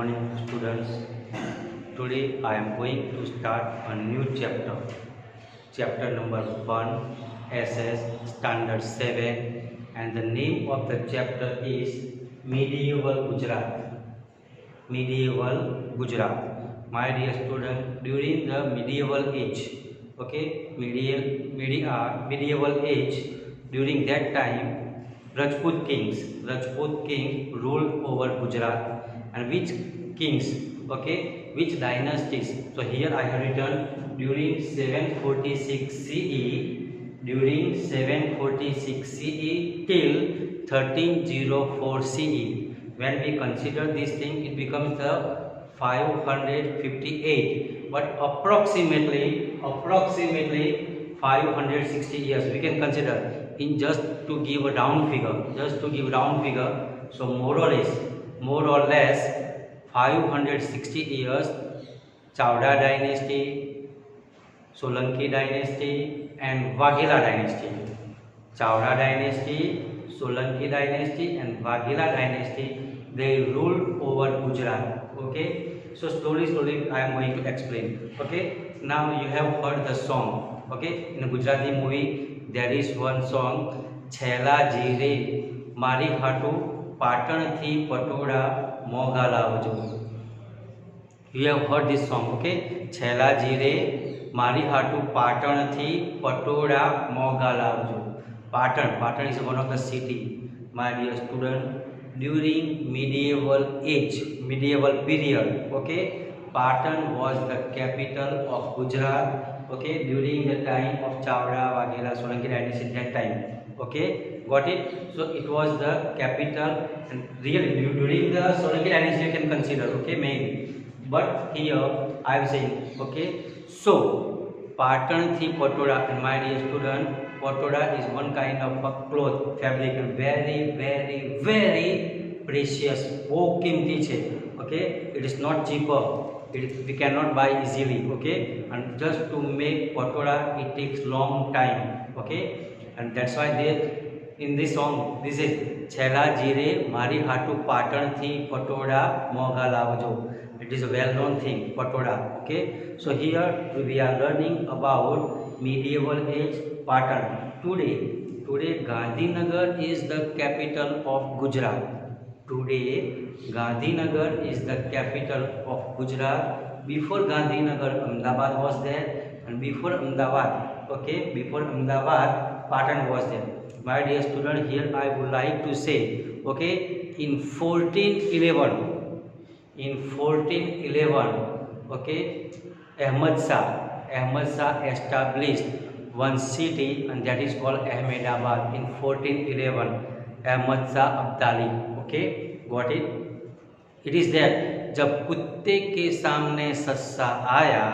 morning students. Today I am going to start a new chapter. Chapter number 1 SS Standard 7, and the name of the chapter is Medieval Gujarat. Medieval Gujarat. My dear student, during the medieval age, medieval age, during that time Rajput kings ruled over Gujarat. And which kings, which dynasties? So here I have written during 746 CE, till 1304 CE. When we consider this thing, it becomes the 558, but approximately 560 years we can consider. In just to give a round figure, so more or less 560 years Chowda dynasty, Solanki dynasty and Vaghela dynasty. Chowda dynasty, Solanki dynasty and Vaghela dynasty, they ruled over Gujarat. So slowly I am going to explain. Now you have heard the song. In a Gujarati movie there is one song, Chela Jire Mari Hatu Patan Thi Patoda Mogala Vajo. You have heard this song, Chela Jire Mari Hatu Patan Thi Patoda Mogala Vajo. Patan is one of the city. My dear student, during medieval period, Patan was the capital of Gujarat. During the time of Chowda, Vaghela, Solanki dynasty, that time. Got it? So it was the capital, and really during the Solanki dynasty you can consider, maybe. But here I am saying, so Patan thi Patoda, and my dear student, Patoda is one kind of a cloth, fabric, and very precious. वो कीमती छे, it is not cheaper. We cannot buy easily, and just to make patoda it takes long time, and that's why they in this song this is Chela Jire Mari Hatu Patan Thi Patoda Mogala Vajo. It is a well-known thing, patoda. So here we are learning about medieval age Patan. Today Gandhinagar is the capital of Gujarat. Today, Gandhinagar is the capital of Gujarat. Before Gandhinagar, Ahmedabad was there, and before Ahmedabad, Patan was there. My dear student, here I would like to say, in 1411, Ahmad Shah established one city, and that is called Ahmedabad. In 1411, Ahmad Shah Abdali. Got it? It is that जब कुत्ते के सामने सस्सा आया,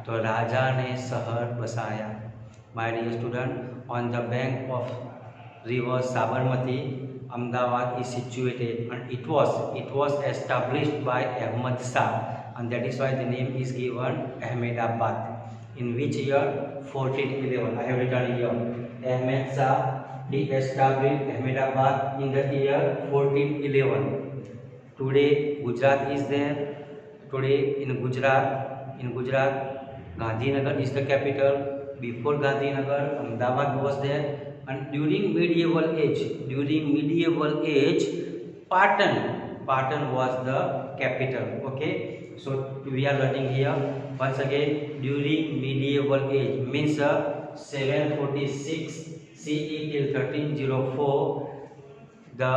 तो राजा ने शहर बसाया. My dear student, on the bank of river Sabarmati, Ahmedabad is situated, and it was established by Ahmad Shah, and that is why the name is given Ahmedabad. In which year? 1411. I have written here. Ahmad Shah, he established Ahmedabad in the year 1411. Today Gujarat is there. Today in Gujarat, Gandhinagar is the capital. Before Gandhinagar, Ahmedabad was there. And during medieval age, Patan was the capital. So we are learning here once again, during medieval age means 746 CE till 1304, the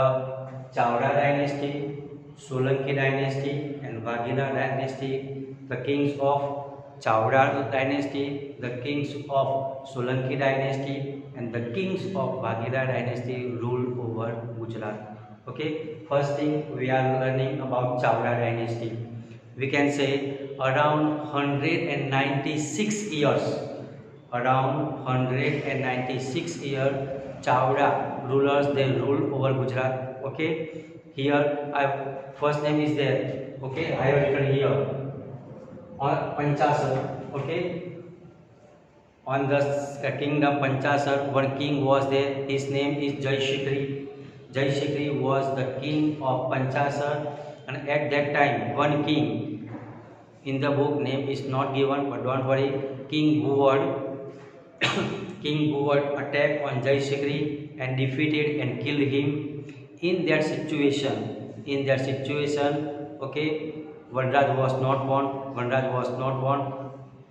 Chowda dynasty, Solanki dynasty and Vaghela dynasty, the kings of Chowda dynasty, the kings of Solanki dynasty and the kings of Vaghela dynasty ruled over Gujarat. First thing we are learning about Chowda dynasty. We can say around 196 years, Chowda rulers, they ruled over Gujarat. Here first name is there. I have written here on Panchasar. On the kingdom Panchasar, one king was there. His name is Jai Shikri. Jai Shikri was the king of Panchasar, and at that time one king, in the book name is not given, but don't worry, King Bhuvan King Bhuvan attacked on Jai Shikri and defeated and killed him. In that situation, okay, Vanraj was not born. Vanraj was not born.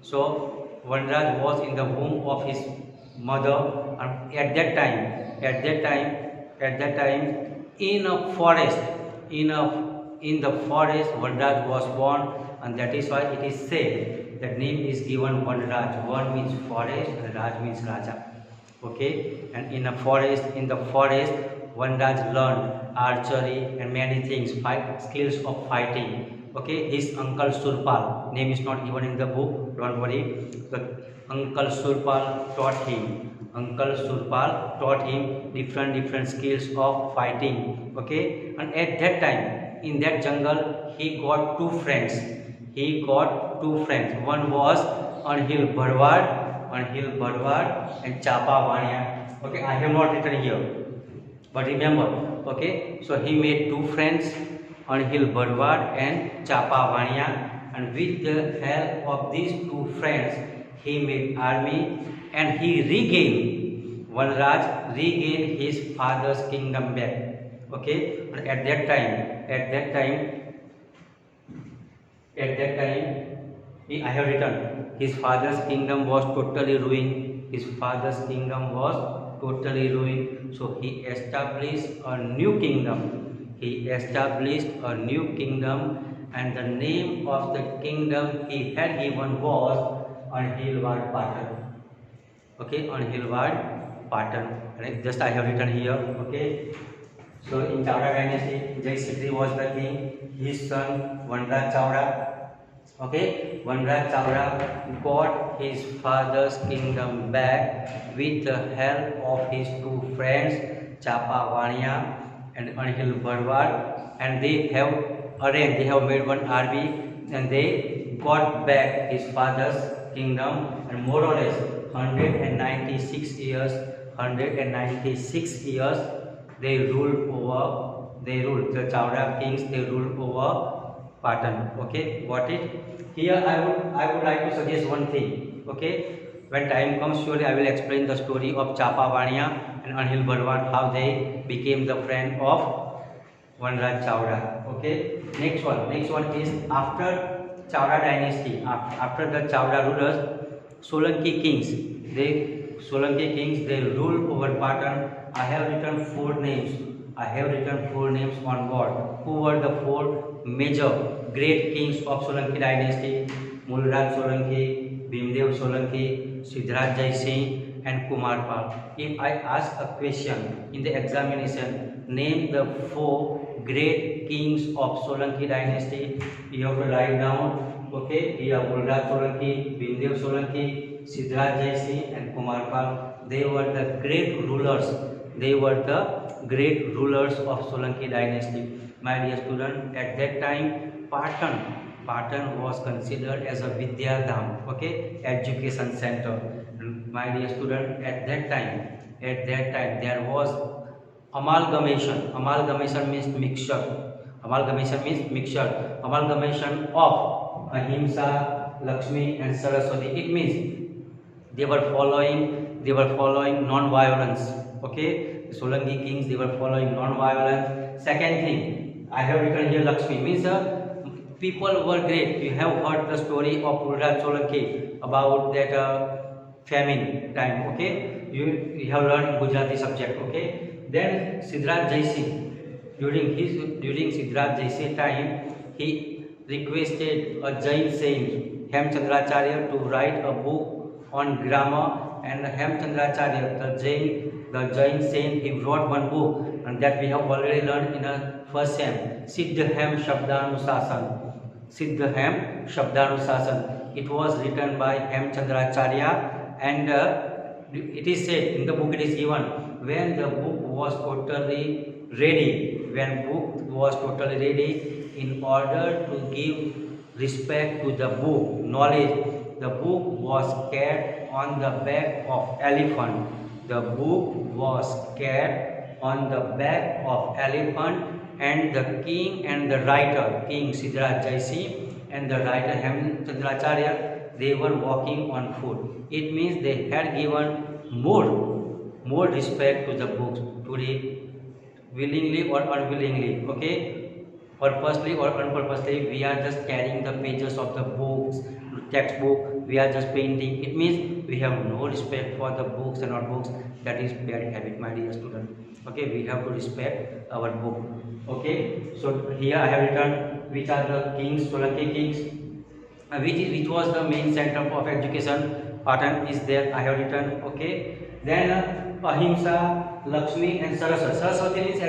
So Vanraj was in the womb of his mother, and at that time, in a forest, in the forest, Vanraj was born, and that is why it is said that name is given Vanraj. Van means forest, and Raj means Raja. Okay, and in the forest, Vanraj learned archery and many things, skills of fighting. Okay, his uncle Surpal, name is not given in the book, don't worry. But Uncle Surpal taught him different skills of fighting. Okay, and at that time, in that jungle, he got two friends. One was Anhil Bharwad and Chapa Vania. Okay, I have not written here, but remember. Okay, so he made two friends, Anhil Bharwad and Chapa Vania, and with the help of these two friends, he made army and he Vanraj regained his father's kingdom back. Okay, but at that time, I have written his father's kingdom was totally ruined. So he established a new kingdom. And the name of the kingdom he had given was Anhilwad Patan. Okay, Anhilwad Patan. Right? Just I have written here. Okay. So in Chowda dynasty, Jai Shikri was the king. His son Vanraj Chowda. Okay, Vanraj Chowda got his father's kingdom back with the help of his two friends, Chapa Vania and Anhil Bharwad, and they have made one army and they got back his father's kingdom, and more or less 196 years they ruled the Chowda kings, they ruled over Patan. Okay, got it? Here I would like to suggest one thing. Okay, when time comes, surely I will explain the story of Chapa Vania and Anhil Bharwad, how they became the friend of Vanraj Chowda. Okay, next one is after Chowda dynasty, after the Chowda rulers, Solanki kings, they ruled over Patan. I have written four names on board. Who were the four major great kings of Solanki dynasty? Mulraj Solanki, Bhimdev Solanki, Siddharth Jai Singh and Kumar Pal. If I ask a question in the examination, name the four great kings of Solanki dynasty, you have to write down. Okay, here Mulraj Solanki, Bhimdev Solanki, Siddharth Jai Singh and Kumar Pal. They were the great rulers. Of Solanki dynasty. My dear student, at that time, Patan was considered as a Vidyadham, okay, education center. My dear student, at that time, there was amalgamation. Amalgamation means mixture. Amalgamation of Ahimsa, Lakshmi, and Saraswati. It means they were following non-violence. Okay, the Solanki kings, they were following non-violence. Second thing, I have written here Lakshmi means people were great. You have heard the story of Mulraj Solanki about that famine time. Okay, you have learned Gujarati subject. Okay, then Siddharth Jai Singh, during Siddharth Jai Singh time, he requested a Jain saint Hemchandracharya to write a book on grammar, and Hemchandracharya, the Jain saint, he wrote one book, and that we have already learned in a first sem, Siddhahem Shabdanusasan. It was written by Hemchandracharya, and it is said in the book, it is given, when the book was totally ready, in order to give respect to the book, knowledge, the book was carried on the back of elephant. on the back of elephant, and the king and the writer, King Siddharth Jaisi and the writer Hemchandracharya, they were walking on foot. It means they had given more respect to the books. Today, willingly or unwillingly, okay, purposely or unpurposely, we are just carrying the pages of the books, textbook, we are just painting. It means we have no respect for the books and notebooks. That is bad habit, my dear student. Okay, we have to respect our book. Okay, so here I have written which are the kings, Solanki kings, which was the main center of education. Patan is there, I have written. Okay, then Ahimsa, Lakshmi and Saraswati. Saraswati means,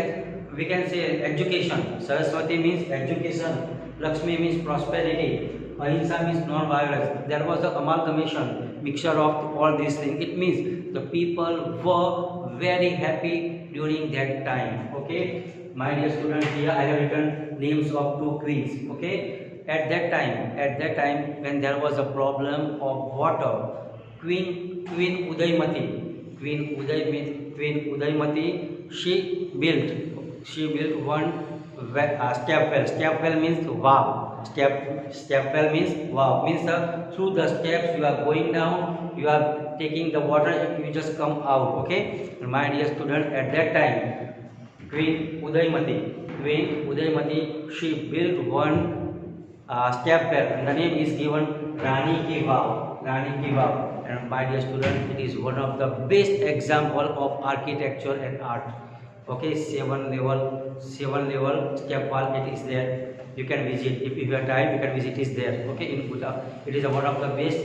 we can say, education. Saraswati means education. Lakshmi means prosperity. Ahimsa means non-violence. There was the amalgamation, mixture of all these things. It means the people were very happy during that time. Okay, my dear students, here I have written names of two queens. Okay, at that time when there was a problem of water, Queen Udaymati, she built one step well. Step well means wow. Step well means wow. Means through the steps you are going down, you are taking the water, and you just come out. Okay, my dear student, at that time, Queen Udaymati, she built one step well, and the name is given Rani Ki Vav. And my dear student, it is one of the best example of architecture and art. Okay, seven level step wall, it is there. You can visit if you have time. You can visit. It is there. Okay, in Gujarat, it is one of the best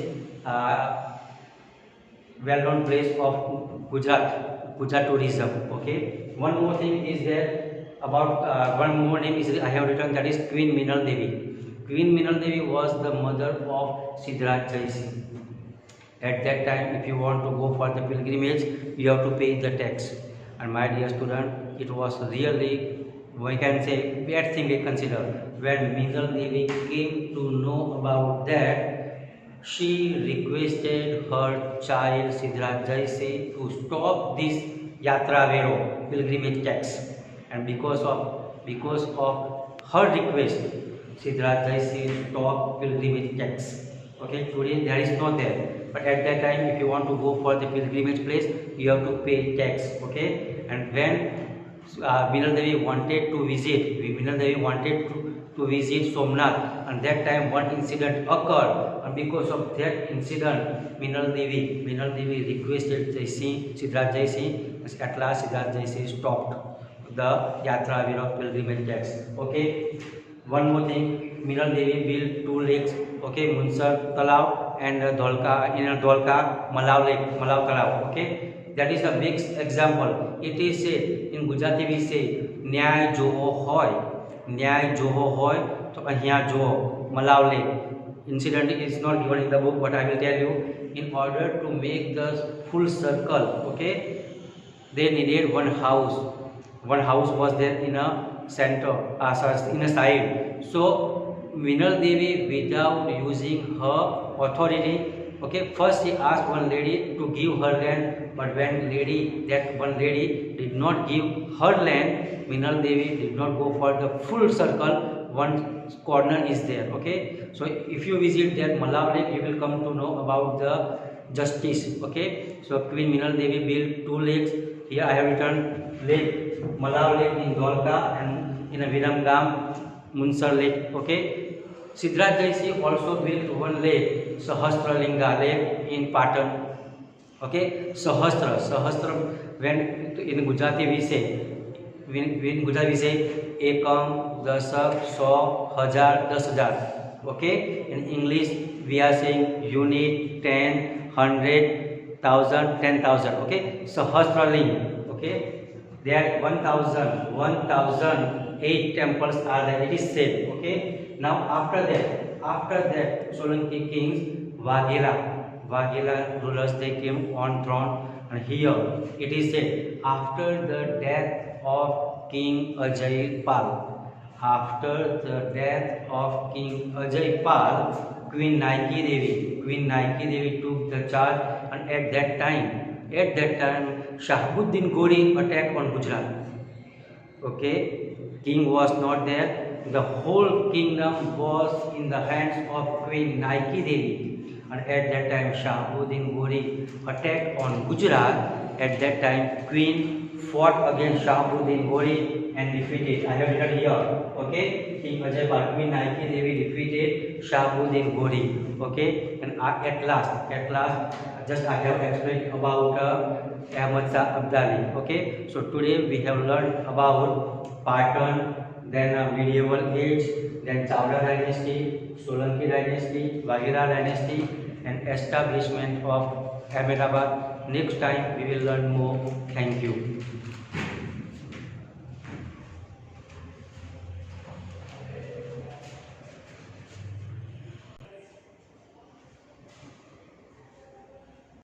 well-known place of Gujarat tourism. Okay, one more thing is there about one more name is I have written, that is Queen Minal Devi. Queen Minal Devi was the mother of Siddharth Jaisi. At that time, if you want to go for the pilgrimage, you have to pay the tax. And my dear student, it was really, we can say, bad thing we consider. When Minal Devi came to know about that, she requested her child Siddharth Jaisi to stop this Yatra Vero, pilgrimage tax. And because of her request, Siddharth Jaisi stopped pilgrimage tax. Okay, today there is no there. But at that time, if you want to go for the pilgrimage place, you have to pay tax. Okay, and when Minal Devi wanted to visit, Somnath, and that time one incident occurred, and because of that incident, Minal Devi requested Siddharth Jaisi. At last, Siddharth Jaisi stopped the Yatra Vira pilgrimage tax. Okay, one more thing, Minal Devi built two lakes. Okay, Munsar Talao and Dholka Malav Lake, Malav Talao. Okay, that is a big example. It is said in Gujarati, we say न्याय Zoho होय तो अहिया जो Malav Lake. Incident is not given in the book, but I will tell you. In order to make the full circle, okay, they needed one house. One house was there in a center, in a side. So Minal Devi, without using her authority, okay, first she asked one lady to give her land, but when that one lady did not give her land, Minal Devi did not go for the full circle. One corner is there. Okay, so if you visit that Malav Lake, you will come to know about the justice. Okay, so Queen Minal Devi built two lakes. Here I have written lake, Malav Lake in Dholka, and in a Viramgam, Munsar Lake. Okay, Siddharth Jaisi also built one lake, Sahasralinga Lake in Patan. Okay, Sahasra. When in Gujarati we say, Ekam, Dasak, 100, 10,000. Okay, in English we are saying unit, 10, 100, 1,000, 10,000. Okay, Sahasraling. Okay, there 1,008 temples are there. It is said. Okay. Now after that, Solanki kings, Vaghela rulers, they came on throne, and here it is said after the death of King Ajay Pal, Queen Naiki Devi took the charge, and at that time Shahabuddin Gori attacked on Gujarat. Okay, king was not there. The whole kingdom was in the hands of Queen Nike Devi, and at that time Shahabuddin Ghori attacked on Gujarat. At that time, Queen fought against Shahabuddin Ghori and defeated. I have written here. Okay, King Ajay Bal, Queen Nike Devi defeated Shahabuddin Ghori. Okay, and at last, just I have explained about Ahmad Shah Abdali. Okay, so today we have learned about Patan, then medieval age, then Chawla dynasty, Solanki dynasty, Waghera dynasty, and establishment of Ahmedabad. Next time we will learn more. Thank you.